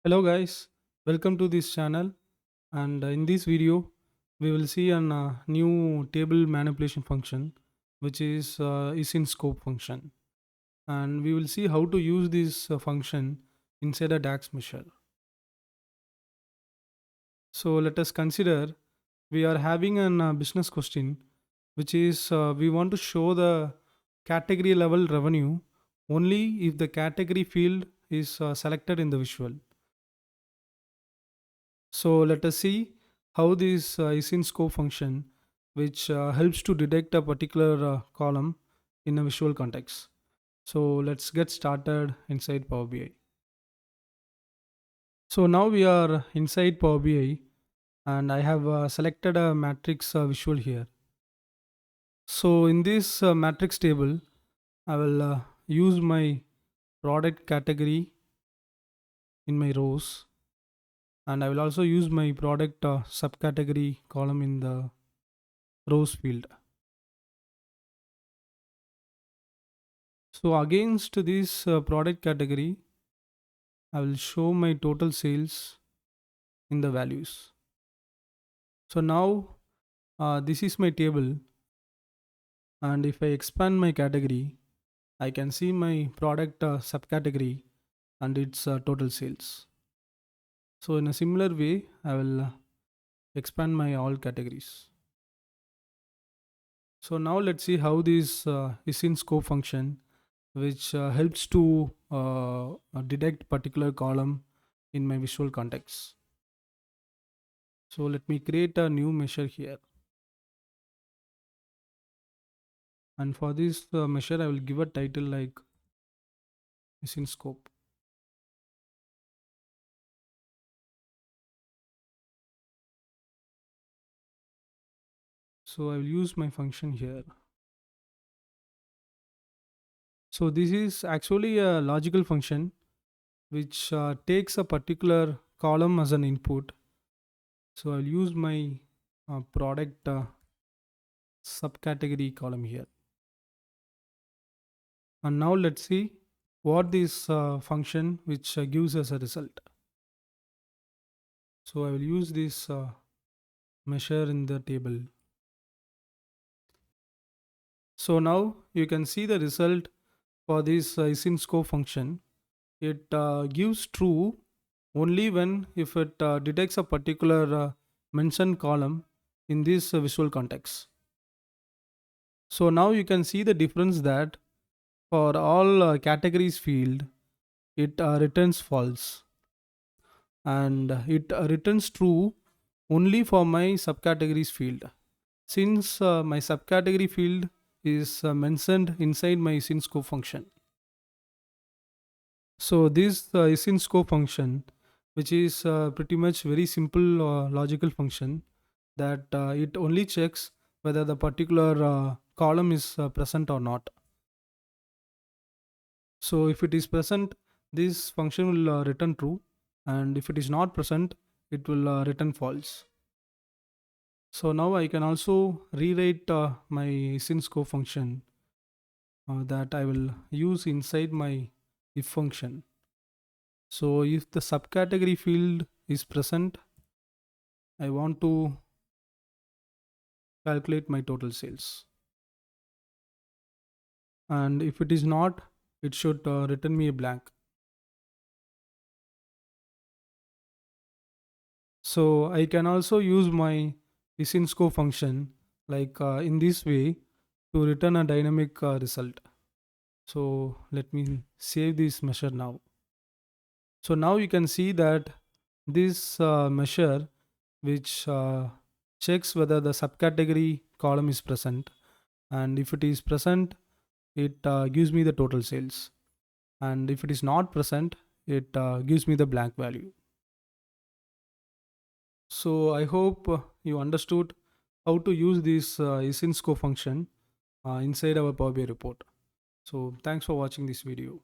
Hello guys, welcome to this channel, and in this video we will see a new table manipulation function which is ISINSCOPE function, and we will see how to use this function inside a DAX measure. So let us consider we are having a business question which is we want to show the category level revenue only if the category field is selected in the visual. So let us see how this ISINSCOPE function, which helps to detect a particular column in a visual context. So let's get started inside Power BI. So now we are inside Power BI, and I have selected a matrix visual here. So in this matrix table, I will use my product category in my rows, and I will also use my product subcategory column in the rows field. So against this product category, I will show my total sales in the values. So now this is my table, and if I expand my category, I can see my product subcategory and its total sales. So in a similar way, I will expand my all categories. So now let's see how this is in scope function, which helps to detect particular column in my visual context. So let me create a new measure here. And for this measure, I will give a title like is in scope. So I will use my function here. So this is actually a logical function which takes a particular column as an input. So I'll use my product subcategory column here. And now let's see what this function which gives us a result. So I will use this measure in the table. So now you can see the result for this ISINSCOPE function. It gives true only when if it detects a particular mentioned column in this visual context. So now you can see the difference that for all categories field, it returns false, and it returns true only for my subcategories field. Since my subcategory field is mentioned inside my ISINSCOPE function. So this ISINSCOPE function, which is pretty much very simple logical function, that it only checks whether the particular column is present or not. So if it is present, this function will return true, and if it is not present, it will return false. So now I can also rewrite my ISINSCOPE function that I will use inside my if function. So if the subcategory field is present, I want to calculate my total sales. And if it is not, it should return me a blank. So I can also use my ISINSCOPE function like in this way to return a dynamic result. So let me save this measure now. So now you can see that this measure which checks whether the subcategory column is present, and if it is present, it gives me the total sales, and if it is not present, it gives me the blank value. So I hope you understood how to use this ISINSCOPE function inside our Power BI report. So thanks for watching this video.